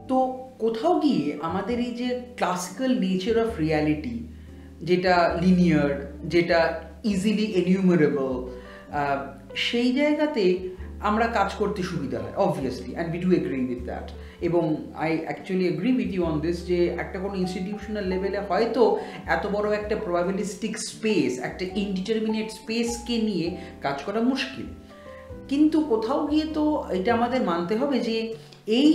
তো কোথাও গিয়ে আমাদের এই যে ক্লাসিক্যাল নেচার অফ রিয়ালিটি, যেটা লিনিয়ার, যেটা ইজিলি এনিউমারেবল, সেই জায়গাতে আমরা কাজ করতে সুবিধা হয় obviously, and we do agree with that. এবং I actually agree with you on this, যে একটা কোনো ইনস্টিটিউশনাল লেভেলে হয়তো এত বড় একটা প্রবাবিলিস্টিক স্পেস, একটা ইনডিটারমিনেট স্পেসকে নিয়ে কাজ করা মুশকিল। কিন্তু কোথাও গিয়ে তো এটা আমাদের মানতে হবে যে এই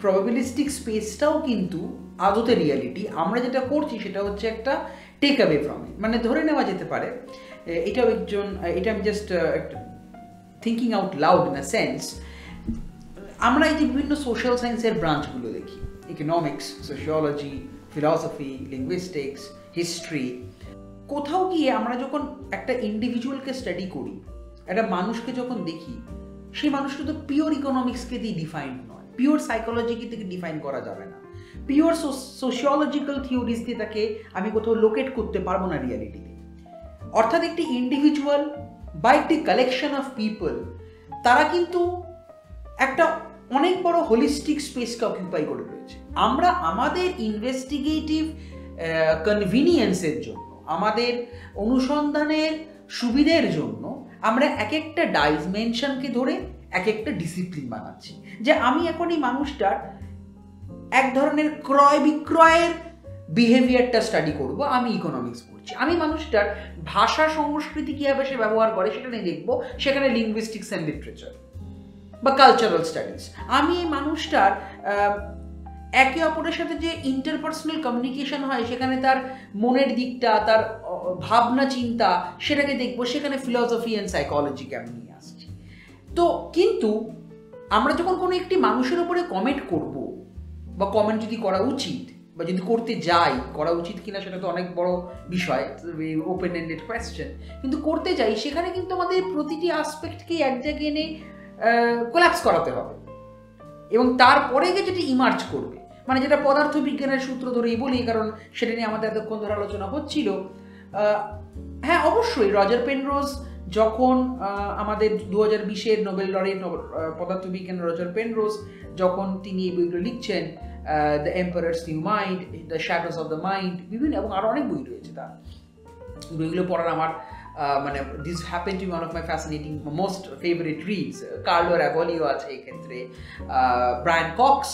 প্রবাবিলিস্টিক স্পেসটাও কিন্তু আদতে রিয়ালিটি। আমরা যেটা করছি সেটা হচ্ছে একটা টেক অ্যাওয়ে ফ্রম ইট। মানে ধরে নেওয়া যেতে পারে, এটাও এটা আমি just thinking out loud in a sense, আমরা এই যে বিভিন্ন সোশ্যাল সায়েন্সের ব্রাঞ্চগুলো দেখি, economics, sociology, philosophy, linguistics, history, কোথাও গিয়ে আমরা যখন একটা ইন্ডিভিজুয়ালকে স্টাডি করি, একটা মানুষকে যখন দেখি, সেই মানুষটা তো পিওর ইকোনমিক্সকে দিয়ে ডিফাইন্ড নয়, পিওর সাইকোলজিকে থেকে ডিফাইন করা যাবে না, পিওর সোশিওলজিক্যাল থিওরিজ দিয়ে তাকে আমি কোথাও লোকেট করতে পারবো না রিয়ালিটিতে। অর্থাৎ একটি ইন্ডিভিজুয়াল বা একটি কালেকশন অফ পিপল, তারা কিন্তু একটা অনেক বড় হোলিস্টিক স্পেসকে অকুপাই করে রয়েছে। আমরা আমাদের ইনভেস্টিগেটিভ কনভিনিয়েন্সের জন্য, আমাদের অনুসন্ধানের সুবিধের জন্য আমরা এক একটা ডাইমেনশনকে ধরে এক একটা ডিসিপ্লিন বানাচ্ছি। যে আমি এখন এই মানুষটার এক ধরনের ক্রয় বিক্রয়ের বিহেভিয়ারটা স্টাডি করব, আমি ইকোনমিক্স পড়ছি। আমি মানুষটার ভাষা সংস্কৃতি কীভাবে সে ব্যবহার করে সেটা নিয়ে দেখবো, সেখানে লিঙ্গুইস্টিক্স অ্যান্ড লিটারেচার বা কালচারাল স্টাডিজ। আমি এই মানুষটার একে অপরের সাথে যে ইন্টারপার্সোনাল কমিউনিকেশন হয়, সেখানে তার মনের দিকটা, তার ভাবনা চিন্তা, সেটাকে দেখবো, সেখানে ফিলসফি অ্যান্ড সাইকোলজিকে আমি নিয়ে আসছি। তো কিন্তু আমরা যখন কোনো একটি মানুষের উপরে কমেন্ট করব, বা কমেন্ট যদি করা উচিত, বা যদি করতে যাই, করা উচিত কিনা সেটা তো অনেক বড় বিষয়, ওপেন এন্ডেড কোয়েশ্চেন, কিন্তু করতে যাই, সেখানে কিন্তু আমাদের প্রতিটি আসপেক্টকেই এক জায়গায় এনে কোল্যাপস করাতে হবে, এবং তারপরে গিয়ে যেটি ইমার্জ করবে, মানে যেটা পদার্থবিজ্ঞানের সূত্র ধরেই বলি, কারণ সেটা নিয়ে আমাদের এতক্ষণ ধরে আলোচনা হচ্ছিল। হ্যাঁ, অবশ্যই রজার পেনরোজ যখন আমাদের 2020-এর নোবেল লরেট পদার্থবিজ্ঞান রজার পেনরোজ যখন তিনি এই বইগুলো লিখছেন, the Emperor's New Mind, the Shadows of the Mind, বিভিন্ন এবং আরও অনেক বই রয়েছে, তার বইগুলো পড়ার আমার মানে this happen to be one of my fascinating most favourite reads. Carlo Rovelli আছে এক্ষেত্রে, ব্রায়ান কক্স,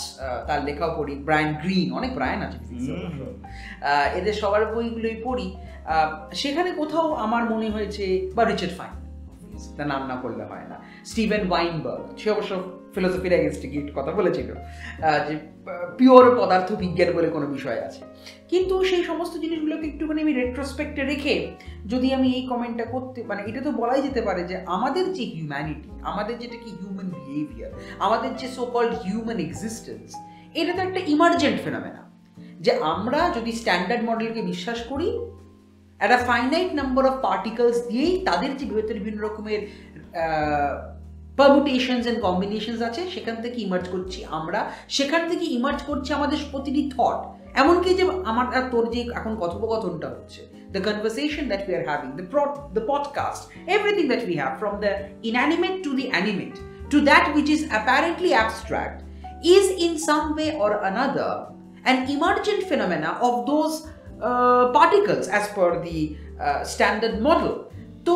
তার লেখাও পড়ি, ব্রায়ান গ্রিন, অনেক ব্রায়ান আছে, এদের সবার বইগুলোই পড়ি। সেখানে কোথাও আমার মনে হয়েছে, বা রিচার্ড ফাইন, তার নাম না করলে হয় না, স্টিভেন ওয়াইনবার্গ, সে অবশ্য ফিলোসফির এগেনস্টে গিয়ে কথা বলেছিল যে পিওর পদার্থবিজ্ঞান বলে কোনো বিষয় আছে। কিন্তু সেই সমস্ত জিনিসগুলোকে একটুখানি আমি রেট্রোস্পেক্টে রেখে যদি আমি এই কমেন্টটা করতে, মানে এটা তো বলাই যেতে পারে যে আমাদের যে হিউম্যানিটি, আমাদের যেটা কি হিউম্যান বিহেভিয়ার, আমাদের যে সো কল্ড হিউম্যান এক্সিস্টেন্স, এটা তো একটা ইমার্জেন্ট ফেনোমেনা। যে আমরা যদি স্ট্যান্ডার্ড মডেলকে বিশ্বাস করি, একটা ফাইনাইট নাম্বার অফ পার্টিকেলস দিয়েই তাদের যে বিভিন্ন রকমের পারমুটেশনস অ্যান্ড কম্বিনেশনস আছে, সেখান থেকে ইমার্জ করছি আমরা, সেখান থেকে ইমার্জ করছে আমাদের প্রতিটি থট। এমনকি যে আমার আর তোর যে এখন কথোপকথনটা হচ্ছে, the conversation that we are having, the podcast, everything that we have, from the inanimate to the animate, to that which is apparently abstract, is in some way or another an emergent phenomena of those particles as per the standard model. তো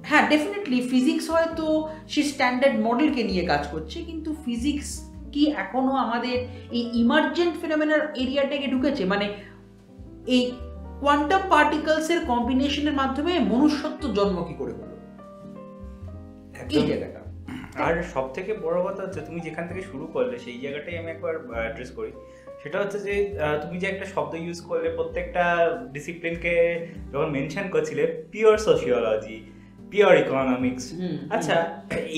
হ্যাঁ, definitely physics হয়তো সেই standard মডেলকে নিয়ে কাজ করছে, কিন্তু physics কি এখনো আমাদের এই ইমার্জেন্ট ফিনোমেনার এরিয়াটাকে ঢুকেছে? মানে এই কোয়ান্টাম পার্টিকেলসের কম্বিনেশনের মাধ্যমে মনুষ্যত্ব জন্ম কি করে হলো, এই জায়গাটা। আর সব থেকে বড় কথা হচ্ছে, তুমি যেখান থেকে শুরু করলে সেই জায়গাটাই আমি একবার অ্যাড্রেস করি। সেটা হচ্ছে যে তুমি যে একটা শব্দ ইউজ করলে প্রত্যেকটা ডিসিপ্লিনকে যখন মেনশন করছিলে, পিওর সোশিওলজি, পিওর ইকোনমিক্স। আচ্ছা,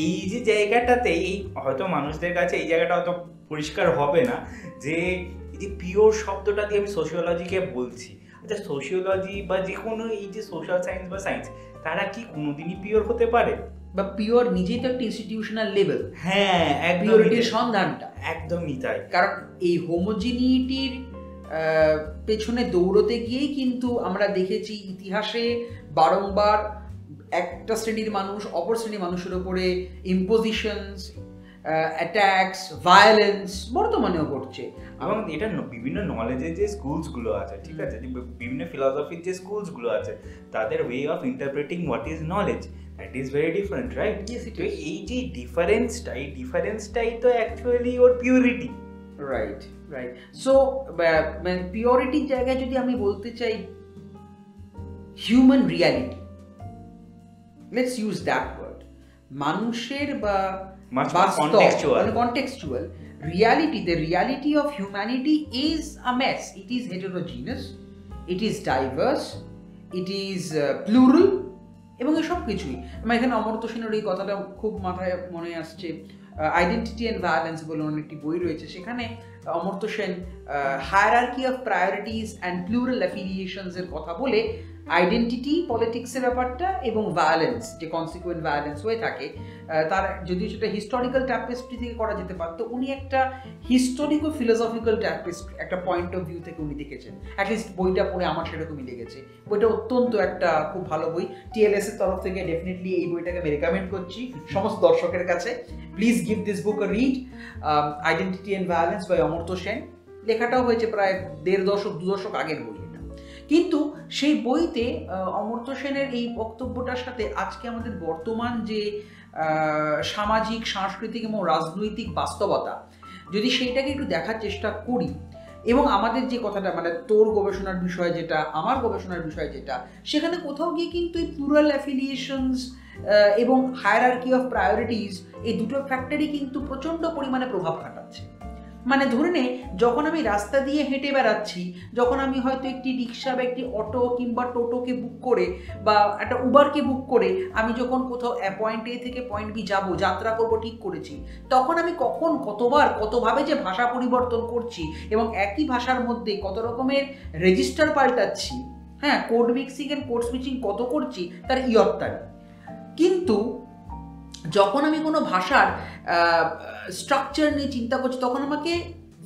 এই যে জায়গাটাতে এই হয়তো মানুষদের কাছে এই জায়গাটা হয়তো পরিষ্কার হবে না যে এই যে পিওর শব্দটা দিয়ে আমি সোশিওলজিকে বলছি। আচ্ছা, সোশিওলজি বা যে কোনো এই যে সোশ্যাল সায়েন্স বা সায়েন্স, তারা কি কোনোদিনই পিওর হতে পারে? বা পিওর নিজেই তো একটা ইনস্টিটিউশনাল লেভেল। হ্যাঁ, পিওরিটির সন্ধানটা একদমই তাই। কারণ এই হোমোজিনিটির পেছনে দৌড়তে গিয়েই কিন্তু আমরা দেখেছি ইতিহাসে বারংবার একটা শ্রেণীর মানুষ অপর শ্রেণীর মানুষের উপরে ইম্পোজিশনস, অ্যাটাকস, ভায়োলেন্স বর্তমানেও ঘটছে। এবং এটা বিভিন্ন নলেজের যে স্কুলসগুলো আছে, ঠিক আছে, যে বিভিন্ন ফিলসফির যে স্কুলসগুলো আছে, তাদের way of interpreting what is knowledge that is very different, right? তো এই যে ডিফারেন্সটাই তো অ্যাকচুয়ালি ওর পিউরিটি। Right right. সো মানে পিওরিটির জায়গায় যদি আমি বলতে চাই human reality, let's use that word, মানুষের বা contextual reality, the reality of humanity is a mess. It is heterogeneous, it is diverse, it is plural, এবং এসব কিছুই। আমার এখানে অমর্ত্য সেনের এই কথাটা খুব মাথায় মনে আসছে, আইডেন্টিটি অ্যান্ড ভায়োলেন্স বলে অনেক একটি বই রয়েছে, সেখানে Amartya Sen hierarchy of priorities and plural affiliations এর কথা বলে আইডেন্টিটি পলিটিক্সের ব্যাপারটা এবং ভায়োলেন্স, যে কনসিকুয়েন্ট ভায়োলেন্স হয়ে থাকে, তার যদিও সেটা হিস্টোরিক্যাল ট্যাপেস্ট্রি থেকে করা যেতে পারতো, উনি একটা হিস্টোরিকো ফিলোসফিক্যাল ট্যাপেস্ট্রি একটা পয়েন্ট অফ ভিউ থেকে উনি দেখেছেন। অ্যাটলিস্ট বইটা পড়ে আমার সেরকমই লেগেছে। বইটা অত্যন্ত একটা খুব ভালো বই। TLS এর তরফ থেকে ডেফিনেটলি এই বইটাকে আমি রেকমেন্ড করছি সমস্ত দর্শকের কাছে। Please give this book a read, Identity and Violence by Amartya Sen. লেখাটাও হয়েছে প্রায় 1.5 দশক 2 দশক আগের বই এটা, কিন্তু সেই বইতে অমর্ত্য সেনের এই বক্তব্যটার সাথে আজকে আমাদের বর্তমান যে সামাজিক, সাংস্কৃতিক এবং রাজনৈতিক বাস্তবতা, যদি সেইটাকে একটু দেখার চেষ্টা করি, এবং আমাদের যে কথাটা মানে তোর গবেষণার বিষয় যেটা, আমার গবেষণার বিষয় যেটা, সেখানে কোথাও গিয়ে কিন্তু এই প্লুরাল অ্যাফিলিয়েশনস এবং হায়ারার্কি অফ প্রায়োরিটিস, এই দুটো ফ্যাক্টরই কিন্তু প্রচণ্ড পরিমাণে প্রভাব খাটাচ্ছে। মানে ধরে নে, যখন আমি রাস্তা দিয়ে হেঁটে বেড়াচ্ছি, যখন আমি হয়তো একটি রিক্সা বা একটি অটো কিংবা টোটোকে বুক করে বা একটা উবারকে বুক করে আমি যখন কোথাও পয়েন্ট A থেকে পয়েন্ট B যাবো, যাত্রা করব ঠিক করেছি, তখন আমি কখন কতবার কতভাবে যে ভাষা পরিবর্তন করছি এবং একই ভাষার মধ্যে কত রকমের রেজিস্টার পাল্টাচ্ছি, হ্যাঁ, code mixing and code switching কত করছি তার ইয়ত্তা নেই। কিন্তু যখন আমি কোনো ভাষার স্ট্রাকচার নিয়ে চিন্তা করছি, তখন আমাকে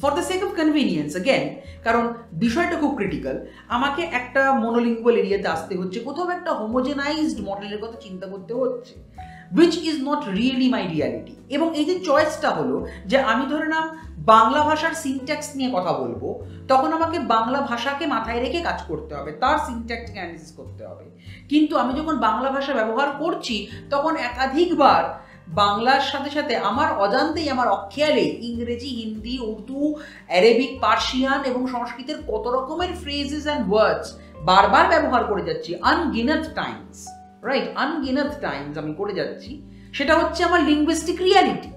for the sake of convenience again, কারণ বিষয়টা খুব ক্রিটিক্যাল, আমাকে একটা মনোলিঙ্গুয়াল এরিয়াতে আসতে হচ্ছে, কোথাও একটা হোমোজেনাইজড মডেলের কথা চিন্তা করতে হচ্ছে, which is not really my reality। এবং এই যে চয়েসটা হলো যে আমি ধরে নাম বাংলা ভাষার সিনট্যাক্স নিয়ে কথা বলবো, তখন আমাকে বাংলা ভাষাকে মাথায় রেখে কাজ করতে হবে, তার সিনট্যাক্স অ্যানালিসিস করতে হবে। কিন্তু আমি যখন বাংলা ভাষা ব্যবহার করছি, তখন একাধিকবার বাংলার সাথে সাথে আমার অজান্তেই, আমার অখেয়ালে ইংরেজি, হিন্দি, উর্দু, অ্যারাবিক, পার্সিয়ান এবং সংস্কৃতের কত রকমের ফ্রেজেস অ্যান্ড ওয়ার্ডস বারবার ব্যবহার করে যাচ্ছি, আনগিনাত টাইমস, রাইট, আনগিনাত টাইমস আমি করে যাচ্ছি। সেটা হচ্ছে আমার linguistic reality,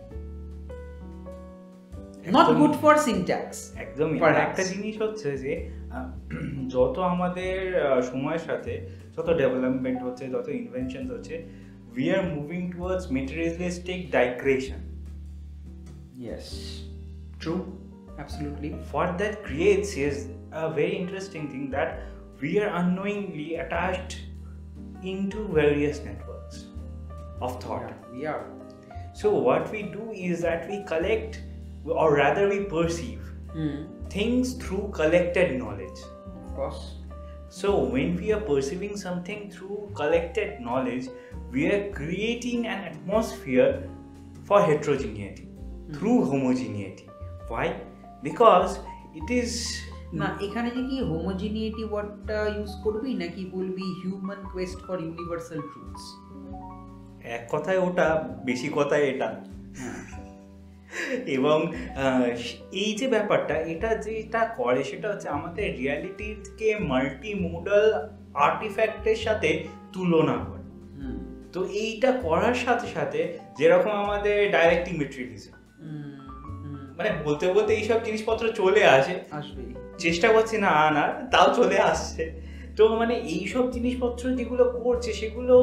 not good for syntax. একদমই। একটা জিনিস হচ্ছে যে যত আমাদের সময়ের সাথে যত ডেভেলপমেন্ট হচ্ছে, যত ইনভেনশনস হচ্ছে, we are moving towards materialistic digression. Yes, true, absolutely. What that creates is a very interesting thing, that we are unknowingly attached into various networks of thought. Yeah, we are. So what we do is that we collect, or rather we perceive things through collected knowledge. Of course. So when we are perceiving something through collected knowledge, we are creating an atmosphere for heterogeneity through homogeneity. Why? Because it is না, এখানে যে কি homogeneity ওয়ার্ডটা use করবি নাকি বলবি human Quest for universal truths? এক কথায় ওটা, বেশি কথায় এটা। এবং এই যে ব্যাপারটা, এটা যেটা করে সেটা হচ্ছে আমাদের রিয়ালিটিকে মাল্টি মোডাল আর্টিফ্যাক্টের সাথে তুলনা করে। তো এইটা করার সাথে সাথে যেরকম আমাদের ডাইরেক্টিং মেটেরিয়ালিজম, মানে বলতে বলতে এইসব জিনিসপত্র চলে আসবে, চেষ্টা করছি না আনার, তাও চলে আসছে। তো মানে এইসব জিনিসপত্র যেগুলো করছে, সেগুলো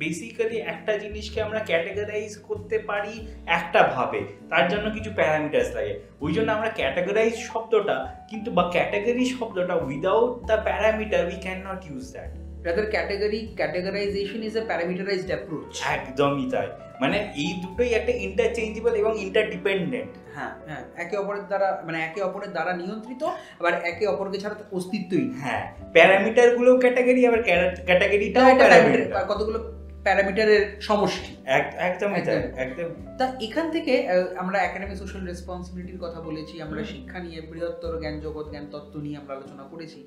বেসিক্যালি একটা জিনিসকে আমরা ক্যাটাগরাইজ করতে পারি একটা ভাবে, তার জন্য কিছু প্যারামিটার্স লাগে। ওই জন্য আমরা ক্যাটাগরাইজ শব্দটা, কিন্তু বা ক্যাটাগরি শব্দটা, without the parameter we can not use that. Rather categorization is a parameterized approach. একদমই তাই। মানে এই দুটোই একটা ইন্টারচেঞ্জেবল এবং ইন্টারডিপেন্ডেন্ট। হ্যাঁ হ্যাঁ, একে অপরের দ্বারা, মানে একে অপরের দ্বারা নিয়ন্ত্রিত, আবার একে অপরকে ছাড়া তো অস্তিত্বই। হ্যাঁ, প্যারামিটার গুলো ক্যাটাগরি, আবার ক্যাটাগরিটাও প্যারামিটার। কতগুলো প্যারামিটারের সমষ্টি। একদমই একদম। তা এখান থেকে আমরা একাডেমিক সোশ্যাল রেসপন্সিবিলিটির কথা বলেছি, আমরা শিক্ষা নিয়ে বৃহত্তর জ্ঞান জগৎ জ্ঞান তত্ত্ব নিয়ে আমরা আলোচনা করেছি।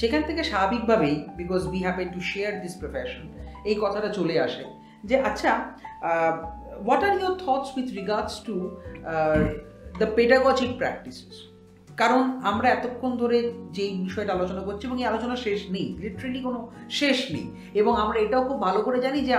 সেখান থেকে স্বাভাবিকভাবেই, because we happen to share this profession, এই কথাটা চলে আসে যে আচ্ছা, what are your thoughts with regards to the pedagogic practices? কারণ আমরা এতক্ষণ ধরে যেই বিষয়টা আলোচনা করছি, এবং এই আলোচনা শেষ নেই, লিটারেলি কোনো শেষ নেই, এবং আমরা এটাও খুব ভালো করে জানি যে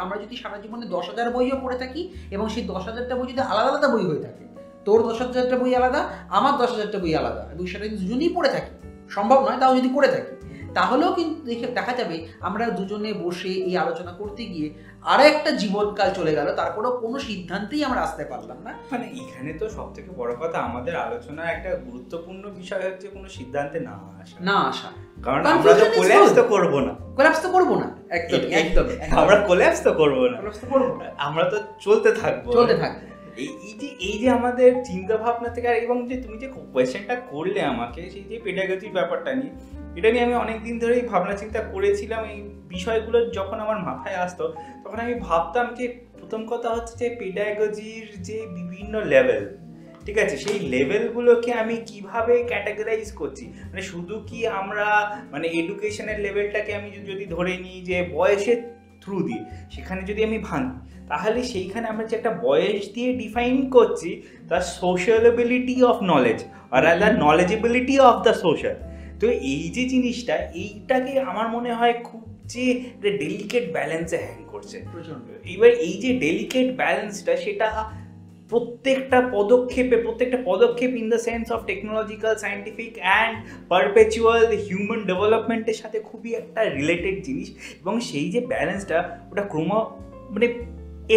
আমরা যদি সারা জীবনে 10,000 বইও পড়ে থাকি, এবং সেই 10,000টা বই যদি আলাদা আলাদা বই হয়ে থাকে, তোর 10,000টা বই আলাদা, আমার 10,000টা বই আলাদা, এবং সেটা যদি দুজনেই পড়ে থাকি, সম্ভব নয় তাও যদি পড়ে থাকি, তাহলেও কিন্তু দেখা যাবে আমরা দুজনে বসে এই আলোচনা করতে গিয়ে আরো একটা জীবনকাল চলে গেল, তারপরেও কোনো সিদ্ধান্তেই আমরা আসতে পারলাম না। মানে এখানে তো সব থেকে বড় কথা, আমাদের আলোচনার একটা গুরুত্বপূর্ণ বিষয় হচ্ছে কোনো সিদ্ধান্তে না আসা। কারণ আমরা তো কোল্যাপস তো করবো না, একদম আমরা কোল্যাপস তো করবো না, আমরা তো চলতে থাকবো। এই যে আমাদের চিন্তা ভাবনা থেকে, এবং যে তুমি যে কোয়েশ্চেনটা করলে আমাকে, সেই যে পেডাগজির ব্যাপারটা নিয়ে, এটা নিয়ে আমি অনেকদিন ধরেই ভাবনা চিন্তা করেছিলাম। এই বিষয়গুলো যখন আমার মাথায় আসতো, তখন আমি ভাবতাম যে প্রথম কথা হচ্ছে যে পেডাগজির যে বিভিন্ন লেভেল, ঠিক আছে, সেই লেভেলগুলোকে আমি কিভাবে ক্যাটাগরাইজ করছি। মানে শুধু কি আমরা মানে এডুকেশনের লেভেলটাকে আমি যদি ধরে নিই যে বয়সের থ্রু দিয়ে, সেখানে যদি আমি ভাঙি, তাহলে সেইখানে আমরা যে একটা বয়স দিয়ে ডিফাইন করছি দ্য সোশ্যালেবিলিটি অফ নলেজ আর the knowledgeability of the social. তো এই যে জিনিসটা, এইটাকে আমার মনে হয় খুব যে ডেলিকেট ব্যালেন্সে হ্যাং করছে। এবার এই যে ডেলিকেট ব্যালেন্সটা, সেটা প্রত্যেকটা পদক্ষেপ in the sense of technological, scientific and perpetual human ডেভেলপমেন্টের সাথে খুবই একটা রিলেটেড জিনিস। এবং সেই যে ব্যালেন্সটা, ওটা মানে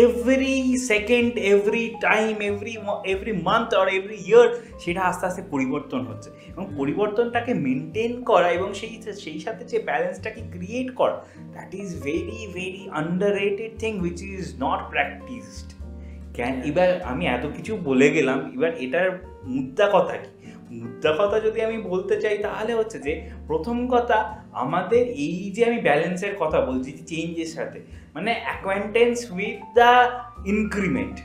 every second, every time, every month or every year সেটা আস্তে আস্তে পরিবর্তন হচ্ছে। এবং পরিবর্তনটাকে মেনটেন করা এবং সেই সাথে যে ব্যালেন্সটাকে ক্রিয়েট করা, that is very very underrated thing which is not practised. এবার আমি এত কিছু বলে গেলাম, এবার এটার মুদ্রা কথা কি? মুদ্রা কথা যদি আমি বলতে চাই, তাহলে হচ্ছে যে প্রথম কথা, আমাদের এই যে আমি ব্যালেন্সের কথা বলছি চেঞ্জের সাথে, মানে অ্যাকোয়ান্টেন্স উইথ দ্য ইনক্রিমেন্ট।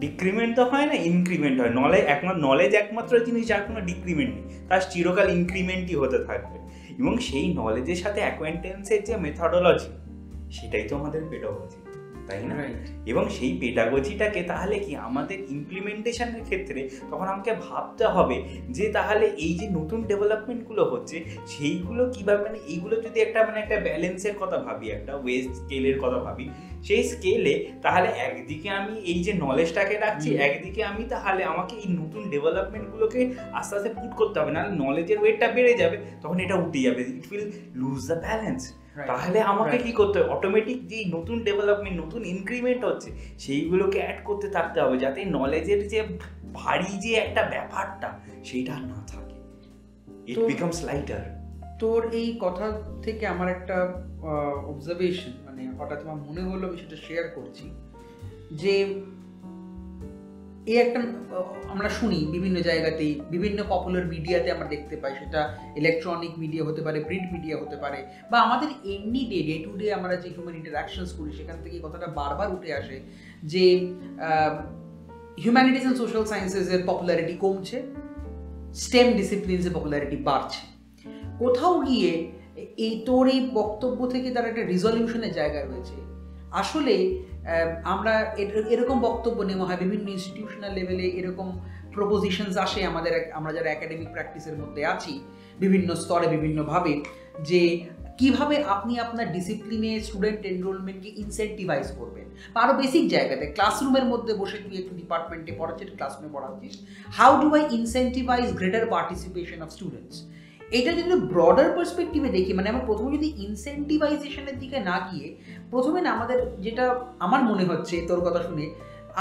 ডিক্রিমেন্ট তো হয় না, ইনক্রিমেন্ট হয়। নলেজ একমাত্র জিনিস যার কোনো ডিক্রিমেন্ট নেই, তার চিরকাল ইনক্রিমেন্টই হতে থাকবে। এবং সেই নলেজের সাথে অ্যাকোয়ান্টেন্সের যে মেথডোলজি, সেটাই তো আমাদের পেডাগজি, তাই না? এবং সেই পেডাগজিটাকে তাহলে কি আমাদের ইমপ্লিমেন্টেশনের ক্ষেত্রে তখন আমাকে ভাবতে হবে যে তাহলে এই যে নতুন ডেভেলপমেন্টগুলো হচ্ছে, সেইগুলো কীভাবে, মানে এইগুলো যদি একটা ব্যালেন্সের কথা ভাবি, একটা ওয়েস্ট স্কেলের কথা ভাবি, সেই স্কেলে তাহলে একদিকে আমি এই যে নলেজটাকে রাখছি, একদিকে আমি তাহলে আমাকে এই নতুন ডেভেলপমেন্টগুলোকে আস্তে আস্তে পুট করতে হবে, নাহলে নলেজের ওয়েটটা বেড়ে যাবে, তখন এটা উঠে যাবে, it will lose the balance. তাহলে আমাকে কি করতে হবে? অটোমেটিক যে নতুন ডেভেলপমেন্ট, নতুন ইনক্রিমেন্ট হচ্ছে, সেইগুলোকে অ্যাড করতে থাকতে হবে, যাতে নলেজের যে ভারী যে একটা ব্যাপারটা, সেইটা না থাকে, ইট বিকামস লাইটার। তোর এই কথা থেকে আমার একটা অবজারভেশন, মানে হঠাৎ আমার মনে হলো, আমি সেটা শেয়ার করছি, যে এই একটা আমরা শুনি বিভিন্ন জায়গাতেই, বিভিন্ন পপুলার মিডিয়াতে আমরা দেখতে পাই, সেটা ইলেকট্রনিক মিডিয়া হতে পারে, প্রিন্ট মিডিয়া হতে পারে, বা আমাদের এমনি ডে টু ডে আমরা যে হিউম্যান ইন্টারাকশনস করি, সেখান থেকে এই কথাটা বারবার উঠে আসে যে হিউম্যানিটিস অ্যান্ড সোশ্যাল সায়েন্সেসের পপুলারিটি কমছে, স্টেম ডিসিপ্লিনসের পপুলারিটি বাড়ছে। কোথাও গিয়ে তোর এই বক্তব্য থেকে তার একটা রিজলিউশনের জায়গা রয়েছে। আসলে আমরা এরকম বক্তব্য নেওয়া হয় বিভিন্ন ইনস্টিটিউশনাল লেভেলে, এরকম প্রপোজিশনস আসে আমরা যারা একাডেমিক প্র্যাকটিসের মধ্যে আছি, বিভিন্ন স্তরে বিভিন্নভাবে, যে কিভাবে আপনি আপনার ডিসিপ্লিনে স্টুডেন্ট এনরোলমেন্টকে ইনসেন্টিভাইজ করবেন। বা আরও বেসিক জায়গাতে, ক্লাসরুমের মধ্যে বসে তুই একটু ডিপার্টমেন্টে পড়াচ্ছিস, ক্লাসরুমে পড়াচ্ছিস, how do I incentivise greater participation of students? এটা যদি ব্রডার পার্সপেক্টিভে দেখি, মানে আমরা প্রথমে যদি ইনসেন্টিভাইজেশনের দিকে না গিয়ে, প্রথমে না আমাদের, যেটা আমার মনে হচ্ছে তোর কথা শুনে,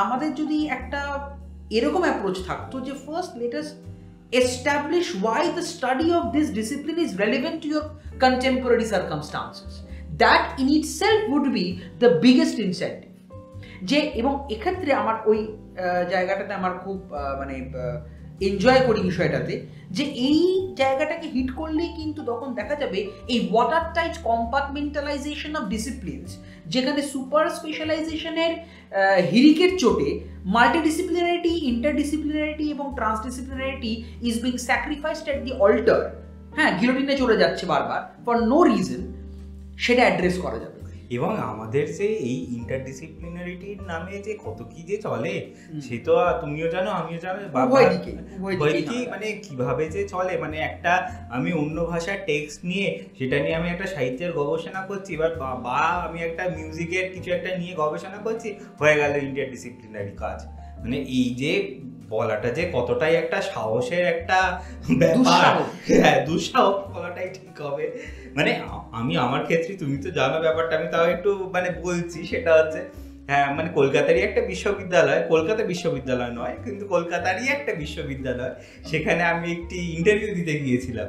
আমাদের যদি একটা এরকম অ্যাপ্রোচ থাকতো যে first let us establish why the study of this discipline is relevant to your contemporary circumstances, that in itself would be the biggest incentive. যে এবং এক্ষেত্রে আমার ওই জায়গাটাতে আমার খুব মানে এনজয় করি বিষয়টাতে, যে এই জায়গাটাকে হিট করলেই কিন্তু তখন দেখা যাবে এই watertight compartmentalisation of disciplines, যেখানে সুপার স্পেশালাইজেশনের হিরিকের চোটে মাল্টিডিসিপ্লিনারিটি, ইন্টারডিসিপ্লিনারিটি এবং transdisciplinarity is being sacrificed at the altar, হ্যাঁ, গিলোটিনে চলে যাচ্ছে বারবার ফর নো রিজন, সেটা অ্যাড্রেস করা যাবে। এবং আমাদের যে এই ইন্টারডিসিপ্লিনারিটির নামে যে কত কি যে চলে, সে তো তুমিও জানো আমিও জানো, মানে কিভাবে যে চলে, মানে একটা আমি অন্য ভাষার টেক্সট নিয়ে সেটা নিয়ে আমি একটা সাহিত্যের গবেষণা করছি, বা আমি একটা মিউজিকের কিছু একটা নিয়ে গবেষণা করছি, হয়ে গেল ইন্টারডিসিপ্লিনারি কাজ। মানে এই যে বলাটা যে কতটাই একটা সাহসের একটা ব্যাপার, হ্যাঁ, দুঃসাহস বলাটাই ঠিক হবে। মানে আমি আমার ক্ষেত্রে, তুমি তো জানো ব্যাপারটা, আমি তাও একটু মানে বলছি, সেটা হচ্ছে হ্যাঁ, মানে কলকাতারই একটা বিশ্ববিদ্যালয়, কলকাতা বিশ্ববিদ্যালয় নয় কিন্তু কলকাতারই একটা বিশ্ববিদ্যালয়, সেখানে আমি একটি ইন্টারভিউ দিতে গিয়েছিলাম।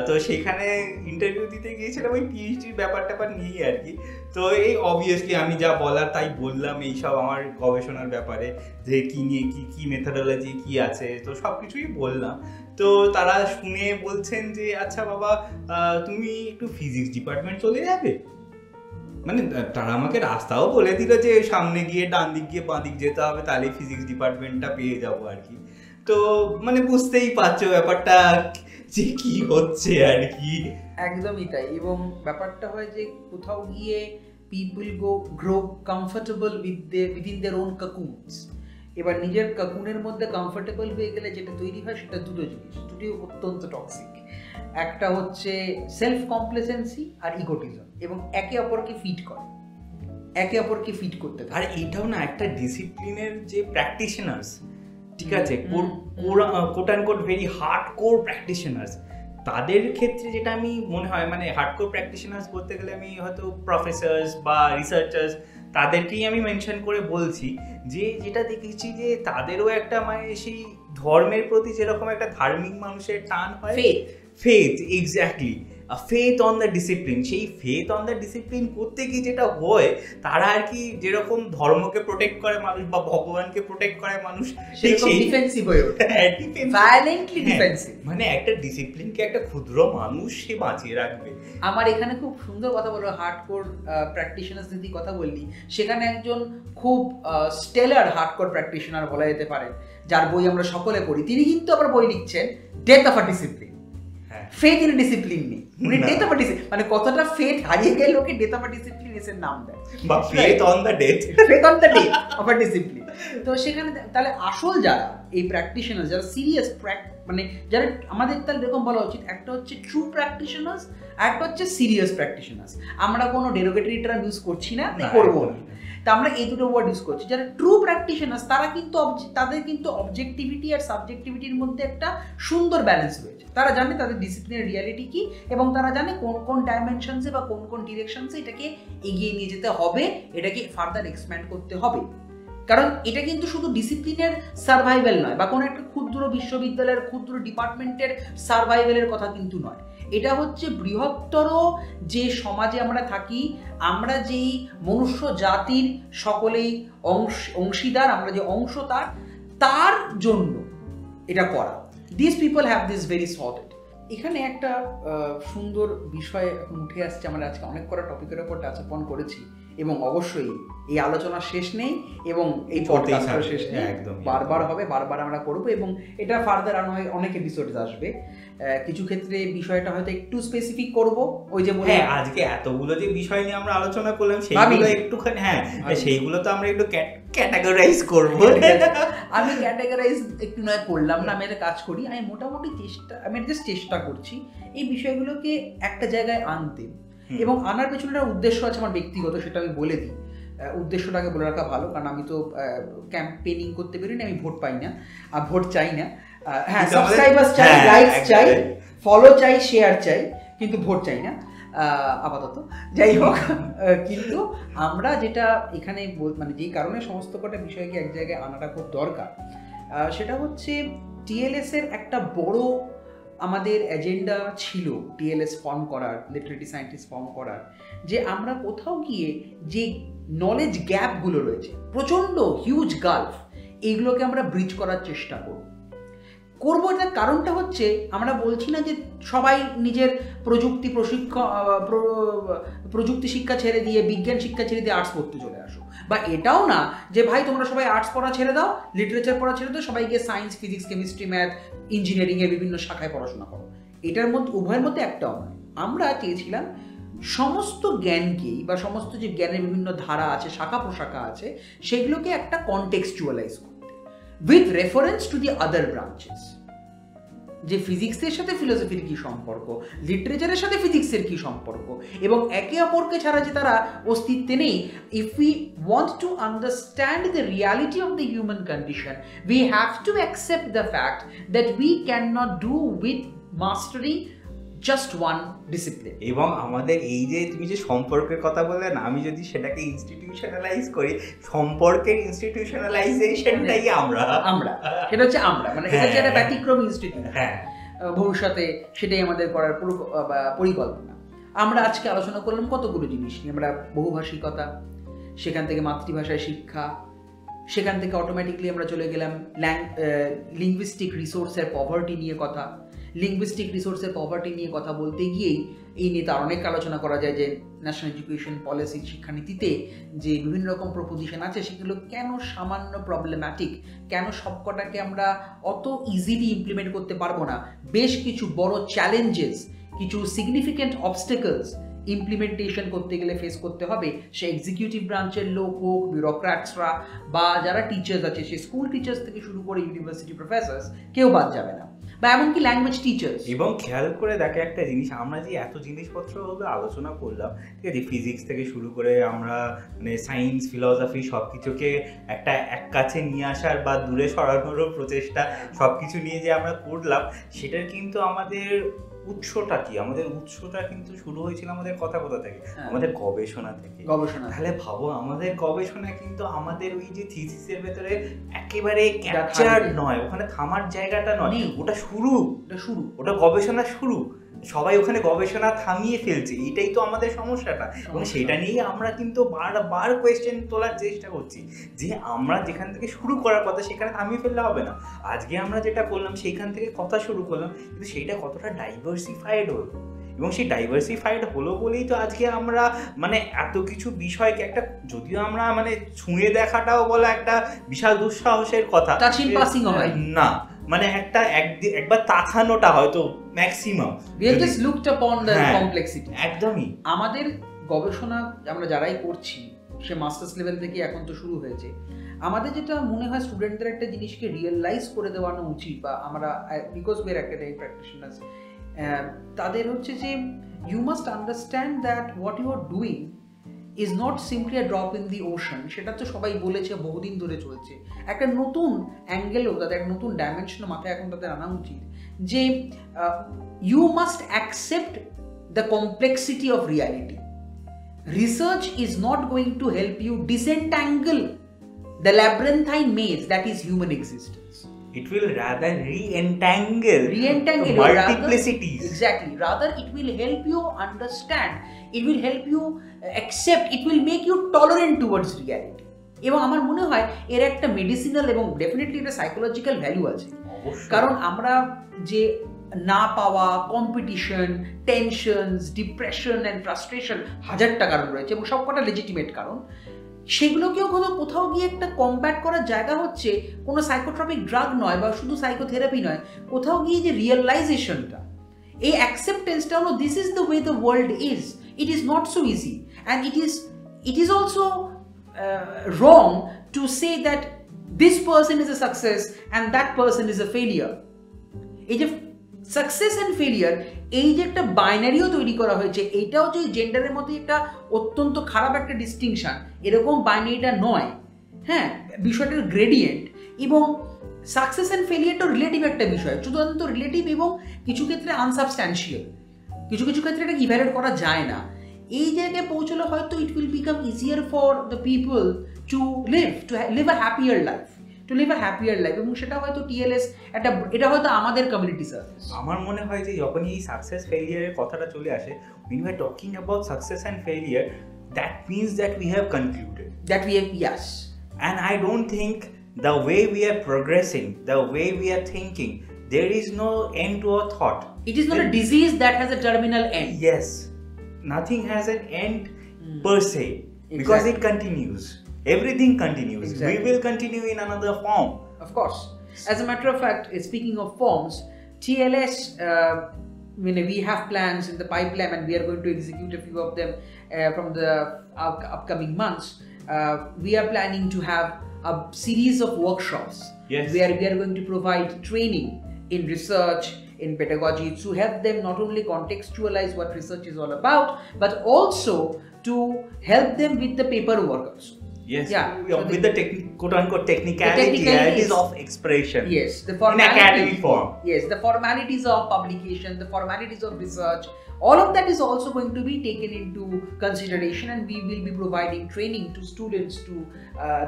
তো সেখানে ইন্টারভিউ দিতে গিয়েছিলাম ওই পিএইচডির ব্যাপার নিয়েই আর কি। তো এই অবভিয়াসলি আমি যা বলার তাই বললাম এইসব আমার গবেষণার ব্যাপারে, যে কী নিয়ে কী মেথোডোলজি কী আছে, তো সব কিছুই বললাম। তো তারা শুনে বলছেন যে আচ্ছা বাবা, তুমি একটু ফিজিক্স ডিপার্টমেন্ট চলে যাবে। মানে তারা আমাকে রাস্তাও বলে দিল যে সামনে গিয়ে ডান দিক গিয়ে বাঁ দিক যেতে হবে, তাহলে ফিজিক্স ডিপার্টমেন্টটা পেয়ে যাবো আর কি। তো মানে বুঝতেই পারছো ব্যাপারটা যে কি হচ্ছে আর কি। একদমই তাই। এবং ব্যাপারটা হয় যে কোথাও গিয়ে people grow comfortable within their own cocoons. এবার নিজের কাকুনের মধ্যে কমফর্টেবল হয়ে গেলে যেটা তৈরি হয় সেটা দুটো জিনিস, দুটি অত্যন্ত টক্সিক। একটা হচ্ছে সেলফ কমপ্লেসেন্সি আর ইগোটিজম, এবং একে অপরকে ফিট করতে থাকে। আর এটাও না একটা ডিসিপ্লিনের যে প্র্যাকটিশনার্স, ঠিক আছে, quote and quote very hardcore practitioners, তাদের ক্ষেত্রে যেটা আমি মনে হয়, মানে হার্ডকোর প্র্যাকটিশনার্স বলতে গেলে আমি হয়তো প্রফেসর্স বা রিসার্চার্স তাদেরকেই আমি মেনশন করে বলছি, যে যেটা দেখেছি যে তাদেরও একটা মানে সেই ধর্মের প্রতি যেরকম একটা ধার্মিক মানুষের টান হয়, faith, exactly, faith on the discipline. সেই ফেথ অন দ্য ডিসিপ্লিন করতে গিয়ে যেটা হয়, তারা আর কি যেরকম ধর্মকে প্রোটেক্ট করে মানুষ বা ভগবানকে প্রোটেক্ট করে মানুষ, সেরকম ডিফেন্সিভ হয়ে ওঠে, ভায়োলেন্টলি ডিফেন্সিভ। মানে একটা ডিসিপ্লিনকে একটা ক্ষুদ্র মানুষ সে বাঁচিয়ে রাখবে। আমার এখানে খুব সুন্দর কথা বলবো, হার্ডকোর প্র্যাকটিশনার্স যদি কথা বললি, সেখানে একজন খুব স্টেলার হার্ডকোর প্র্যাকটিশনার বলা যেতে পারে, যার বই আমরা সকলে পড়ি। তিনি কিন্তু আবার বই লিখছেন death of a discipline, faith in discipline নেই, উনি ডেথ অফ আ ডিসিপ্লিন, মানে কতটা ফেথ হারিয়ে গেল লোকে ডেথ অফ আ ডিসিপ্লিন এর নাম দেয়, বা faith on the death of a discipline. তো সেখানে তাহলে আসল যারা এই প্র্যাকটিশনার, যারা সিরিয়াস মানে যারা আমাদের তাহলে এরকম বলা উচিত, একটা হচ্ছে ট্রু প্র্যাকটিশনার্স আর একটা হচ্ছে সিরিয়াস প্র্যাকটিশনার্স। আমরা কোনো ডেরোগেটরি টার্ম ইউজ করছি না, করবো না, তা আমরা এই দুটো ওয়ার্ড ইউজ করছি। যারা ট্রু প্র্যাকটিশনার্স, তারা কিন্তু তাদের কিন্তু অবজেক্টিভিটি আর সাবজেক্টিভিটির মধ্যে একটা সুন্দর ব্যালেন্স রয়েছে। তারা জানে তাদের ডিসিপ্লিনের রিয়ালিটি কি, এবং তারা জানে কোন কোন ডাইমেনশনসে বা কোন কোন ডিরেকশনসে এটাকে এগিয়ে নিয়ে যেতে হবে, এটাকে ফার্দার এক্সপ্যান্ড করতে হবে। কারণ এটা কিন্তু শুধু ডিসিপ্লিনের সার্ভাইভাল নয়, বা কোনো একটা ক্ষুদ্র বিশ্ববিদ্যালয়ের ক্ষুদ্র ডিপার্টমেন্টের সার্ভাইভালের কথা কিন্তু নয়। এটা হচ্ছে বৃহত্তর যে সমাজে আমরা থাকি, আমরা যেই মনুষ্য জাতির সকলেই অংশীদার, আমরা যে অংশ তার জন্য এটা করা। This people have this very sorted. এখানে একটা সুন্দর বিষয় এখন উঠে আসছে, আমরা আজকে অনেক কটা টপিকের ওপর টাচ আপন করেছি, এবং অবশ্যই এই আলোচনা শেষ নেই এবং এই পডকাস্টও শেষ নেই, বারবার হবে, বারবার আমরা করবো, এবং এটা ফার্দার অনেক এপিসোডস আসবে। কিছু ক্ষেত্রে বিষয়টা হয়তো একটু স্পেসিফিক করব, ওই যে বলে আজকে এতগুলো যে বিষয় নিয়ে আমরা আলোচনা করলাম সেইগুলো একটুখানি, সেইগুলো তো আমরা একটু ক্যাটাগরাইজ করব। আমি ক্যাটাগরাইজ একটু নয় করলাম না, আমি একটা কাজ করি, আমি মোটামুটি চেষ্টা করছি এই বিষয়গুলোকে একটা জায়গায় আনতে, এবং আনার পেছনে একটা উদ্দেশ্য আছে আমার ব্যক্তিগত, সেটা আমি বলে দিই। উদ্দেশ্যটাকে বলে রাখা ভালো, কারণ আমি তো ক্যাম্পেইনিং করতে পারি না, আমি ভোট পাই না আর ভোট চাই না। হ্যাঁ, সাবস্ক্রাইবার্স চাই, লাইকস চাই, ফলো চাই, শেয়ার চাই, কিন্তু ভোট চাই না আপাতত। যাই হোক, কিন্তু আমরা যেটা এখানে মানে যেই কারণে সমস্ত কটা বিষয়কে এক জায়গায় আনাটা খুব দরকার, সেটা হচ্ছে টিএলএস এর একটা বড় আমাদের এজেন্ডা ছিল, টিএলএস ফর্ম করার, লিটারেটি সায়েন্টিস্ট ফর্ম করার, যে আমরা কোথাও গিয়ে যে নলেজ গ্যাপগুলো রয়েছে, প্রচণ্ড হিউজ গালফ, এইগুলোকে আমরা ব্রিজ করার চেষ্টা করব। করবো এটার কারণটা হচ্ছে, আমরা বলছি না যে সবাই নিজের প্রযুক্তি শিক্ষা ছেড়ে দিয়ে, বিজ্ঞান শিক্ষা ছেড়ে দিয়ে আর্টস পড়তে চলে আসো, বা এটাও না যে ভাই তোমরা সবাই আর্টস পড়া ছেড়ে দাও, লিটারেচার পড়া ছেড়ে দাও, সবাই গিয়ে সায়েন্স, ফিজিক্স, কেমিস্ট্রি, ম্যাথ, ইঞ্জিনিয়ারিংয়ের বিভিন্ন শাখায় পড়াশোনা করো। এটার মধ্যে, উভয়ের মধ্যে একটাও নয়। আমরা চেয়েছিলাম সমস্ত জ্ঞানকেই, বা সমস্ত যে জ্ঞানের বিভিন্ন ধারা আছে, শাখা প্রশাখা আছে, সেগুলোকে একটা কনটেক্সচুয়ালাইজ করতে, with reference to the other branches. যে ফিজিক্সের সাথে ফিলোসফির কী সম্পর্ক, লিটারেচারের সাথে ফিজিক্সের কী সম্পর্ক, এবং একে অপরকে ছাড়া যে তারা অস্তিত্বে নেই। If we want to understand the reality of the human condition, we have to accept the fact that we can not do with mastering just one discipline. এবং আমাদের এই যে তুমি যে সম্পর্কের কথা বললে না, আমি যদি সেটাকে ইনস্টিটিউশনালাইজ করি, সম্পর্কের ইনস্টিটিউশনালাইজেশনটাই আমরা সেটা হচ্ছে আমরা, মানে এটা যে একটা ব্যতিক্রম ইনস্টিটিউট, হ্যাঁ, ভবিষ্যতে সেটাই আমাদের করার পরিকল্পনা। আমরা আজকে আলোচনা করলাম কতগুলো জিনিস নিয়ে। আমরা বহুভাষিকতা, সেখান থেকে মাতৃভাষায় শিক্ষা, সেখান থেকে অটোমেটিকলি আমরা চলে গেলাম লিঙ্গুইস্টিক রিসোর্সের পভার্টি নিয়ে কথা। লিঙ্গুইস্টিক রিসোর্সের পভার্টি নিয়ে কথা বলতে গিয়েই এই নিয়ে তার অনেক আলোচনা করা যায় যে ন্যাশনাল এডুকেশন পলিসি, শিক্ষানীতিতে যে বিভিন্ন রকম প্রপোজিশন আছে, সেগুলো কেন সামান্য প্রবলেম্যাটিক, কেন সবকটাকে আমরা অত ইজিলি ইমপ্লিমেন্ট করতে পারবো না। বেশ কিছু বড় চ্যালেঞ্জেস, কিছু সিগনিফিক্যান্ট অবস্টেকলস ইমপ্লিমেন্টেশন করতে গেলে ফেস করতে হবে। সে এক্সিকিউটিভ ব্রাঞ্চের লোক হোক, বিউরোক্র্যাটসরা, বা যারা টিচার্স আছে, সে স্কুল টিচার্স থেকে শুরু করে ইউনিভার্সিটি প্রফেসর্স, কেউ বাদ যাবে না, বা এমনকি ল্যাঙ্গুয়েজ টিচার্স। এবং খেয়াল করে দেখে একটা জিনিস, আমরা যে এত জিনিসপত্র আলোচনা করলাম, ঠিক আছে, ফিজিক্স থেকে শুরু করে আমরা মানে সায়েন্স, ফিলসফি সব কিছুকে একটা এক কাছে নিয়ে আসার বা দূরে সরানোরও প্রচেষ্টা, সব কিছু নিয়ে যে আমরা করলাম, সেটার কিন্তু আমাদের উৎসটা কি? আমাদের উৎসটা কিন্তু শুরু হয়েছিল আমাদের কথা থেকে, আমাদের গবেষণা থেকে। তাহলে ভাবো, আমাদের গবেষণা কিন্তু আমাদের ওই যে থিসিসের ভেতরে একেবারে ক্যাপচার নয়, ওখানে থামার জায়গাটা নয়, ওটা শুরু, ওটা গবেষণা শুরু। সবাই ওখানে গবেষণা থামিয়ে ফেলছে, এটাই তো আমাদের সমস্যাটা। এবং সেটা নিয়ে আমরা কিন্তু বারবার কোয়েশ্চেন তোলার চেষ্টা করছি যে আমরা যেখান থেকে শুরু করার কথা সেখানে থামিয়ে ফেললে হবে না। আজকে আমরা যেটা করলাম সেইখান থেকে কথা শুরু করলাম, কিন্তু সেইটা কতটা ডাইভার্সিফাইড হলো, এবং সেই ডাইভার্সিফাইড হলো বলেই তো আজকে আমরা মানে এত কিছু বিষয়কে একটা, যদিও আমরা মানে ছুঁয়ে দেখাটাও বলা একটা বিশাল দুঃসাহসের কথা না, মানে একবার তাকানোটা হয়তো maximum, we have just looked upon the complexity। একদমই। আমাদের গবেষণা আমরা যারাই করছি, সে মাস্টার্স লেভেল থেকে এখন তো শুরু হয়েছে, আমাদের যেটা মনে হয় স্টুডেন্টদের একটা জিনিসকে রিয়েলাইজ করে দেওয়ানো উচিত, বা আমরা because we are academic practitioners, তাদের হচ্ছে যে you must understand that what you are doing is not simply a drop in the ocean. সেটা তো সবাই বলেছে, বহুদিন ধরে চলছে। একটা নতুন অ্যাঙ্গেলও, তাদের একটা নতুন ডাইমেনশনও মাথায় এখন তাদের আনা উচিত, যে you must accept the complexity of reality. Research is not going to help you disentangle the labyrinthine maze that is human existence. It will rather re-entangle multiplicities. Exactly. Rather, it will help you understand. It will help you accept. It will make you tolerant towards reality. এবং আমার মনে হয় এর একটা medicinal এবং definitely একটা psychological value আছে। কারণ আমরা যে না পাওয়া, competition, tensions, depression and frustration, হাজারটা কারণ রয়েছে এবং সবকটা লেজিটিমেট কারণ, সেগুলোকেও কোথাও গিয়ে একটা কমব্যাট করার জায়গা হচ্ছে কোনো সাইকোট্রপিক ড্রাগ নয়, বা শুধু সাইকোথেরাপি নয়, কোথাও গিয়ে যে রিয়েলাইজেশনটা, এই অ্যাকসেপ্টেন্সটা হলো this is the way the world is. It is not so easy, and it is also wrong to say that this person is a success and that person is a failure. এই যে success and failure, এই যে একটা বাইনারিও তৈরি করা হয়েছে, এইটাও যে জেন্ডারের মধ্যে একটা অত্যন্ত খারাপ একটা ডিস্টিংশন, এরকম বাইনারিটা নয়। হ্যাঁ, বিষয়টার গ্রেডিয়েন্ট, এবং সাকসেস অ্যান্ড ফেলিয়ারটাও রিলেটিভ একটা বিষয়, চূড়ান্ত রিলেটিভ, এবং কিছু ক্ষেত্রে আনসাবস্ট্যান্সিয়াল, কিছু ক্ষেত্রে এটাকে ইভ্যালুয়েট করা যায় না। এই জায়গায় পৌঁছলে হয়তো it will become easier for the people to live a happier life, এবং সেটা হয়তো টিএলএস এটা হয়তো আমাদের কমিউনিটি সার্ভিস। আমার মনে হয় যে যখন এই সাকসেস ফেলিয়ারের কথাটা চলে আসে, when we are talking about success and failure, that means that we have concluded, yes, and I don't think the way we are progressing, the way we are thinking, there is no end to a thought. It is not a disease that has a terminal end. Yes, nothing has an end per se, because it continues. Everything continues. Exactly. We will continue in another form. Of course. As a matter of fact, speaking of forms, TLS, we have plans in the pipeline and we are going to execute a few of them from the upcoming months. We are planning to have a series of workshops where we are going to provide training in research, in pedagogy, to help them not only contextualize what research is all about, but also to help them with the paperwork also. Yes, yeah. So with the quote-unquote technicalities of expression. Yes, the in academic form. Yes, the formalities of publication, the formalities of research, all of that is also going to be taken into consideration, and we will be providing training to students, to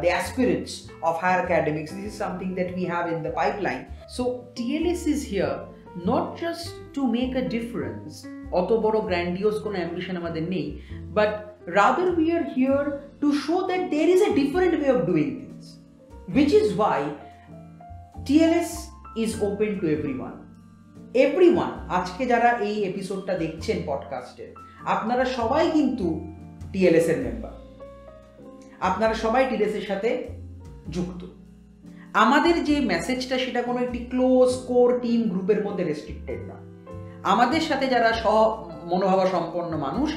the aspirants of higher academics. This is something that we have in the pipeline. So TLS is here not just to make a difference, অত বড় grandiose কোনো ambition আমাদের নেই, but rather we are here to show that there is a different way of doing things, which is why TLS is open to everyone. আজকে যারা এই এপিসোডটা দেখছেন পডকাস্টের, আপনারা সবাই কিন্তু TLS এর মেম্বার, আপনারা সবাই TLS এর সাথে যুক্ত। আমাদের যে মেসেজটা সেটা কোনো একটি ক্লোজ কোর টিম গ্রুপের মধ্যে রেস্ট্রিক্টেড না। আমাদের সাথে যারা মনোভাবাসম্পন্ন মানুষ,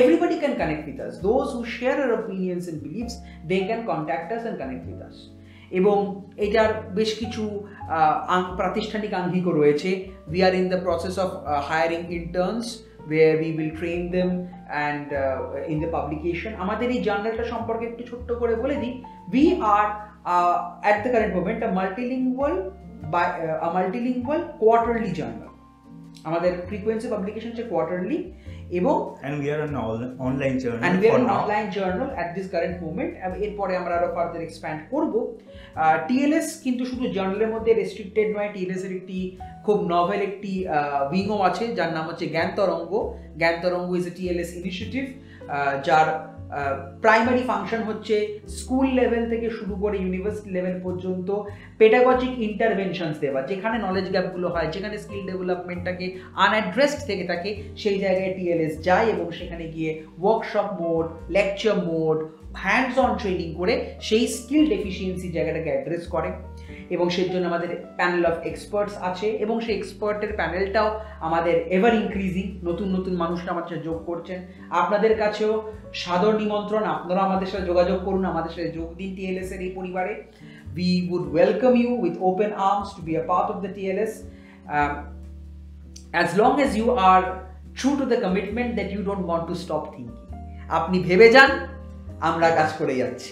everybody can connect with us. Those who share our opinions and beliefs, they can contact us and connect with us. এবং এটার বেশ কিছু প্রাতিষ্ঠানিক আঙ্গিকও রয়েছে। We are in the process of hiring interns where we will train them and in the publication. আমাদের এই জার্নালটা সম্পর্কে একটু ছোট্ট করে বলে দিই। We are at the current moment a multilingual quarterly journal. আমাদের ফ্রিকোয়েন্সি পাবলিকেশন হচ্ছে কোয়ার্টারলি, এবং and we are an online journal online journal at this current moment. এরপরে আমরা আরো ফার্দার এক্সপ্যান্ড করব। TLS কিন্তু শুধু জার্নালের মধ্যে রেস্ট্রিক্টেড নয়। TLS এর একটি খুব নভেল একটি উইংও আছে যার নাম হচ্ছে জ্ঞান তরঙ্গ। জ্ঞান তরঙ্গ ইজ এ TLS ইনিশিয়েটিভ, যার প্রাইমারি ফাংশন হচ্ছে স্কুল লেভেল থেকে শুরু করে ইউনিভার্সিটি লেভেল পর্যন্ত পেডাগজিক ইন্টারভেনশনস দেওয়া। যেখানে নলেজ গ্যাপগুলো হয়, যেখানে স্কিল ডেভেলপমেন্টটাকে আনঅ্যাড্রেসড থেকে থাকে, সেই জায়গায় TLS যায় এবং সেখানে গিয়ে workshop mode, lecture mode, hands on training করে সেই স্কিল ডেফিসিয়েন্সি জায়গাটাকে অ্যাড্রেস করে। এবং সেই জন্য আমাদের প্যানেল অফ এক্সপার্টস আছে, এবং সেই এক্সপার্টের প্যানেলটাও আমাদের এভার ইনক্রিজিং। নতুন নতুন মানুষরা আমাদের সাথে যোগ করছেন। আপনাদের কাছেও সাদর নিমন্ত্রণ, আপনারা আমাদের সাথে যোগাযোগ করুন, আমাদের সাথে যোগ দিন TLS এর এই পরিবারে। We would welcome you with open arms to be a part of the TLS, as long as you are true to the commitment that you don't want to stop thinking. আপনি ভেবে যান, আমরা কাজ করে যাচ্ছি।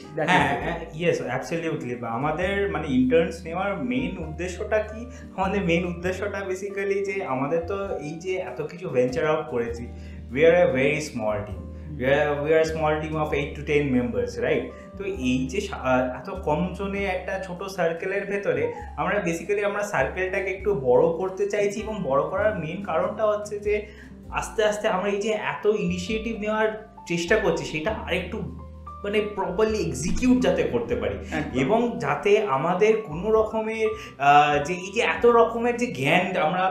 Yes, absolutely. আমাদের মানে interns নেওয়ার মেইন উদ্দেশ্যটা কি? আমাদের মেইন উদ্দেশ্যটা বেসিক্যালি যে আমাদের তো এই যে এত কিছু ভেঞ্চার আউট করেছি, we are a very small team, we are a small team of 8 to 10 members, right? তো এই যে এত কম জনে একটা ছোট সার্কেলের ভেতরে আমরা বেসিক্যালি আমরা সার্কেলটাকে একটু বড় করতে চাইছি, এবং বড় করার মেইন কারণটা হচ্ছে যে আস্তে আস্তে আমরা এই যে এত ইনিশিয়েটিভ নেওয়ার চেষ্টা করছি সেটা আরেকটু মানে প্রপারলি এক্সিকিউট যাতে করতে পারি, এবং যাতে আমাদের কোনো রকমের যে এই যে এত রকমের যে জ্ঞান আমরা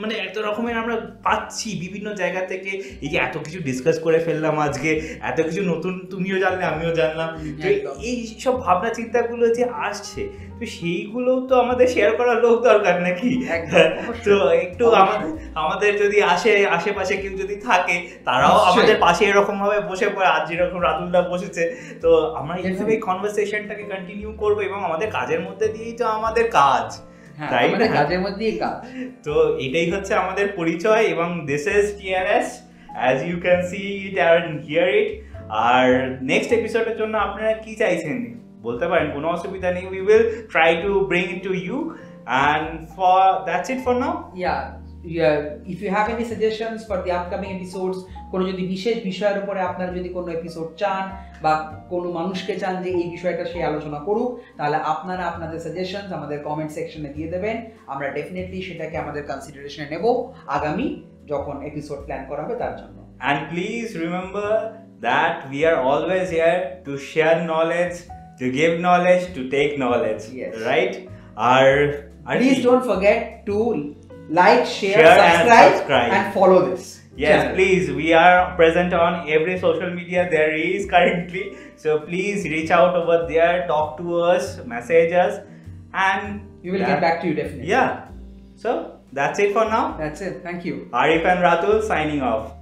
মানে এত রকমের আমরা পাচ্ছি বিভিন্ন জায়গা থেকে, এই যে এত কিছু ডিসকাস করে ফেললাম আজকে, এত কিছু নতুন তুমিও জানলে আমিও জানলাম, তো এই সব ভাবনা চিন্তাগুলো যে আসছে, তো সেইগুলো তো আমাদের শেয়ার করার লোক দরকার নাকি? তো একটু আমাদের যদি আশেপাশে কেউ যদি থাকে, তারাও আমাদের পাশে এরকম ভাবে বসে পড়ে, আজ যেরকম রাতুলদা বসেছে, তো আমরা এইভাবে কনভারসেশনটাকে কন্টিনিউ করবো, এবং আমাদের কাজের মধ্যে দিয়েই তো আমাদের কাজ, তাই না? কাজের মধ্যেই কাজ। তো এটাই হচ্ছে আমাদের পরিচয়, এবং this is TLS, as you can see it and hear it. আর নেক্সট এপিসোডের জন্য আপনারা কি চাইছেন বলতে পারেন, কোনো অসুবিধা নেই, we will try to bring it to you, and that's it for now. If you have any suggestions for the upcoming episodes, কোনো যদি বিশেষ বিষয়ের উপরে আপনারা যদি কোনো এপিসোড চান, বা কোনো মানুষকে চান যে এই বিষয়টা সে আলোচনা করুক, তাহলে আপনারা আপনাদের সাজেশনস আমাদের কমেন্ট সেকশনে দিয়ে দেবেন। আমরা ডেফিনেটলি সেটাকে আমাদের কনসিডারেশনে নেব আগামী যখন এপিসোড প্ল্যান করা হবে তার জন্য। And please remember that we are always here to share knowledge, to give knowledge, to take knowledge, right? R Please don't forget to like, share, Share and subscribe, subscribe. and follow this. Yes, channel. please. We are present on every social media there is currently. So please reach out over there, talk to us, message us, and We will get back to you definitely. Yeah. So that's it for now. That's it. Thank you. Arif and Ratul signing off.